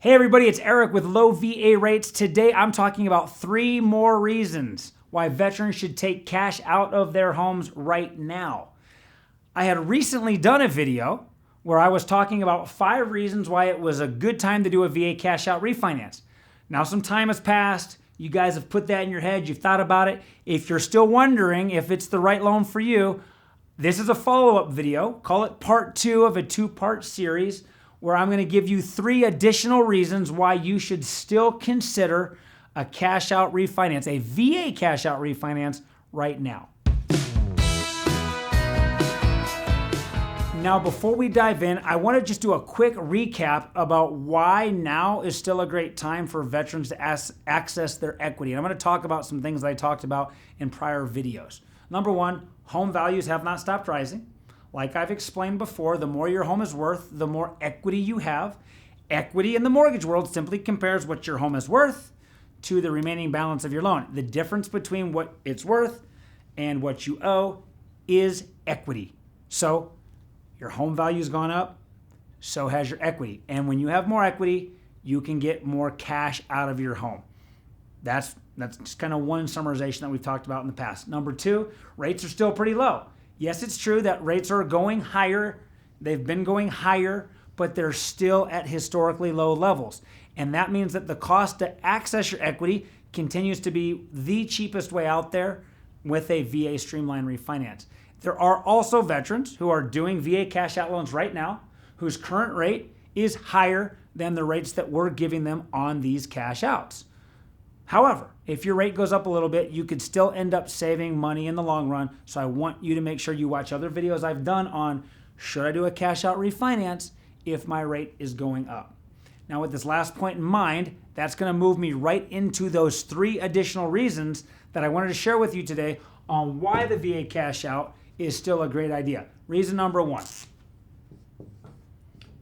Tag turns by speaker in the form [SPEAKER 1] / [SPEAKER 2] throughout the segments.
[SPEAKER 1] Hey everybody, it's Eric with Low VA Rates. Today I'm talking about 3 more reasons why veterans should take cash out of their homes right now. I had recently done a video where I was talking about 5 reasons why it was a good time to do a VA cash out refinance. Now some time has passed. You guys have put that in your head. You've thought about it. If you're still wondering if it's the right loan for you, this is a follow-up video. Call it part 2 of a 2-part series where I'm going to give you 3 additional reasons why you should still consider a cash out refinance, a VA cash out refinance right now. Now, before we dive in, I want to just do a quick recap about why now is still a great time for veterans to access their equity. And I'm going to talk about some things that I talked about in prior videos. Number 1, home values have not stopped rising. Like I've explained before, the more your home is worth, the more equity you have. Equity in the mortgage world simply compares what your home is worth to the remaining balance of your loan. The difference between what it's worth and what you owe is equity. So your home value has gone up, so has your equity. And when you have more equity, you can get more cash out of your home. That's just kind of one summarization that we've talked about in the past. Number 2, rates are still pretty low. Yes, it's true that rates are going higher. They've been going higher, but they're still at historically low levels. And that means that the cost to access your equity continues to be the cheapest way out there with a VA Streamline refinance. There are also veterans who are doing VA cash out loans right now whose current rate is higher than the rates that we're giving them on these cash outs. However, if your rate goes up a little bit, you could still end up saving money in the long run. So I want you to make sure you watch other videos I've done on should I do a cash out refinance if my rate is going up. Now with this last point in mind, that's going to move me right into those 3 additional reasons that I wanted to share with you today on why the VA cash out is still a great idea. Reason number 1,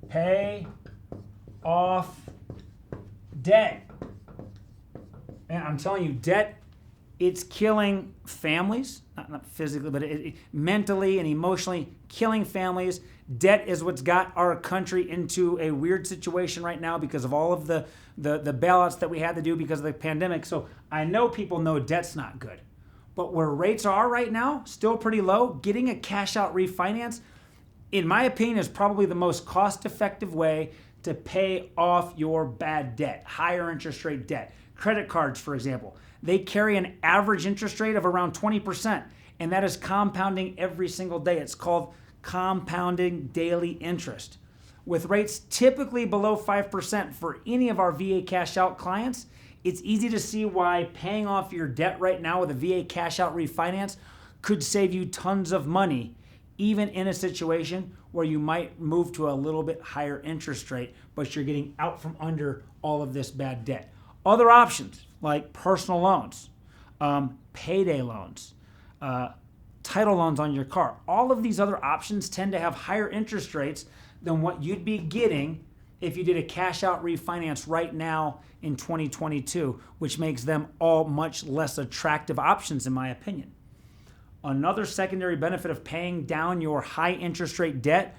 [SPEAKER 1] pay off debt. Man, I'm telling you, debt, it's killing families, not physically, but mentally and emotionally killing families. Debt is what's got our country into a weird situation right now because of all of the bailouts that we had to do because of the pandemic. So I know people know debt's not good. But where rates are right now, still pretty low, getting a cash out refinance, in my opinion, is probably the most cost-effective way to pay off your bad debt, higher interest rate debt. Credit cards, for example, they carry an average interest rate of around 20%, and that is compounding every single day. It's called compounding daily interest. With rates typically below 5% for any of our VA cash out clients, it's easy to see why paying off your debt right now with a VA cash out refinance could save you tons of money, even in a situation where you might move to a little bit higher interest rate, but you're getting out from under all of this bad debt. Other options like personal loans, payday loans, title loans on your car. All of these other options tend to have higher interest rates than what you'd be getting if you did a cash out refinance right now in 2022, which makes them all much less attractive options in my opinion. Another secondary benefit of paying down your high interest rate debt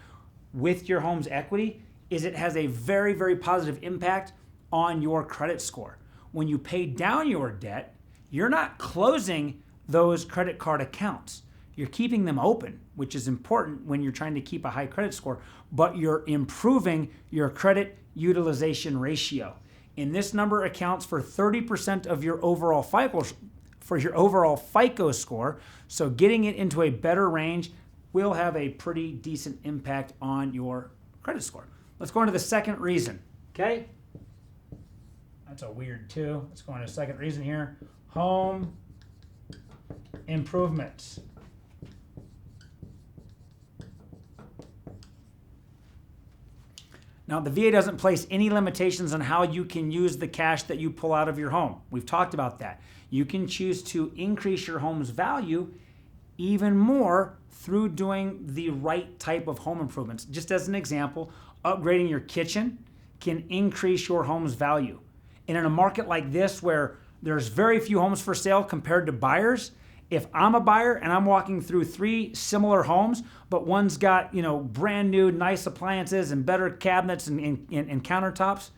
[SPEAKER 1] with your home's equity is it has a very, very positive impact on your credit score. When you pay down your debt, you're not closing those credit card accounts. You're keeping them open, which is important when you're trying to keep a high credit score, but you're improving your credit utilization ratio. And this number accounts for 30% of your overall FICO score. So getting it into a better range will have a pretty decent impact on your credit score. Let's go into the second reason, okay? That's a weird 2. Let's go into the second reason here. Home improvements. Now, the VA doesn't place any limitations on how you can use the cash that you pull out of your home. We've talked about that. You can choose to increase your home's value even more through doing the right type of home improvements. Just as an example, upgrading your kitchen can increase your home's value. And in a market like this where there's very few homes for sale compared to buyers, if I'm a buyer and I'm walking through 3 similar homes, but one's got, brand new nice appliances and better cabinets and countertops,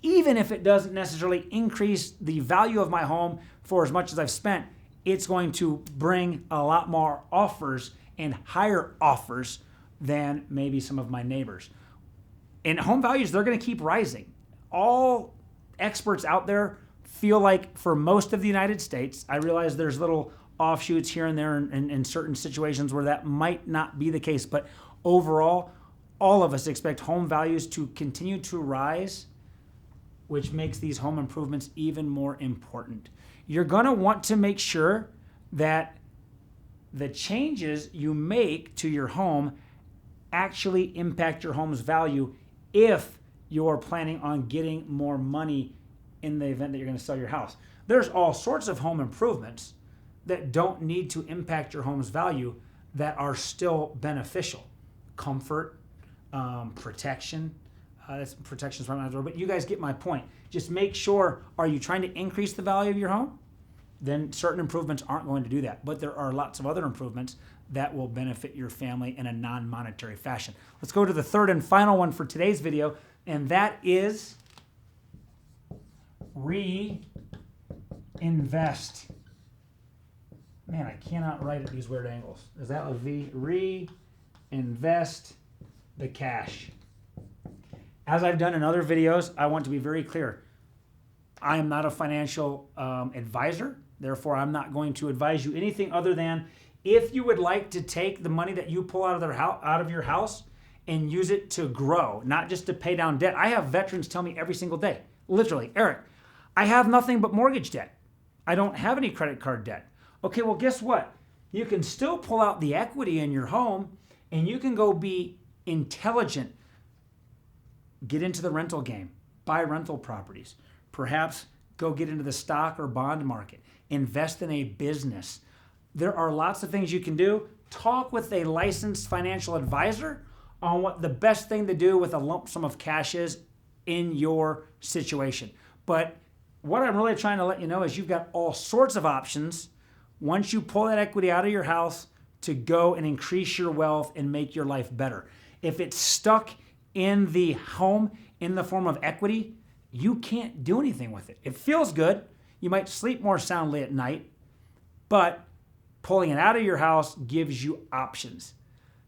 [SPEAKER 1] even if it doesn't necessarily increase the value of my home for as much as I've spent, it's going to bring a lot more offers and higher offers than maybe some of my neighbors. And home values, they're going to keep rising. All experts out there feel like for most of the United States, I realize there's little offshoots here and there in certain situations where that might not be the case, but overall, all of us expect home values to continue to rise, which makes these home improvements even more important. You're going to want to make sure that the changes you make to your home actually impact your home's value if you're planning on getting more money in the event that you're going to sell your house. There's all sorts of home improvements that don't need to impact your home's value that are still beneficial. Comfort, protection. That's protection's right out the door, but you guys get my point. Just make sure, are you trying to increase the value of your home? Then certain improvements aren't going to do that. But there are lots of other improvements that will benefit your family in a non-monetary fashion. Let's go to the third and final one for today's video, and that is reinvest. Man, I cannot write at these weird angles. Is that a V? Reinvest the cash. As I've done in other videos, I want to be very clear. I am not a financial advisor. Therefore, I'm not going to advise you anything other than if you would like to take the money that you pull out of your house and use it to grow, not just to pay down debt. I have veterans tell me every single day, literally, Eric, I have nothing but mortgage debt. I don't have any credit card debt. Okay, well, guess what? You can still pull out the equity in your home and you can go be intelligent. Get into the rental game, buy rental properties, perhaps go get into the stock or bond market, invest in a business. There are lots of things you can do. Talk with a licensed financial advisor on what the best thing to do with a lump sum of cash is in your situation. But what I'm really trying to let you know is you've got all sorts of options once you pull that equity out of your house to go and increase your wealth and make your life better. If it's stuck in the home in the form of equity, you can't do anything with it. It feels good. You might sleep more soundly at night, but pulling it out of your house gives you options.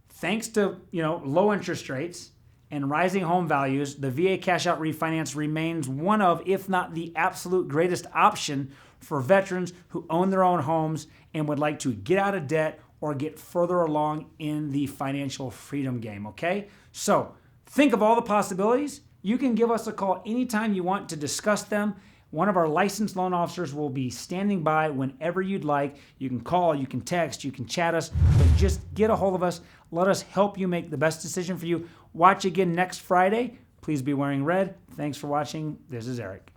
[SPEAKER 1] Thanks to low interest rates and rising home values, the VA cash out refinance remains one of, if not the absolute greatest option for veterans who own their own homes and would like to get out of debt or get further along in the financial freedom game, okay? So think of all the possibilities. You can give us a call anytime you want to discuss them. One of our licensed loan officers will be standing by whenever you'd like. You can call, you can text, you can chat us, but just get a hold of us. Let us help you make the best decision for you. Watch again next Friday. Please be wearing red. Thanks for watching. This is Eric.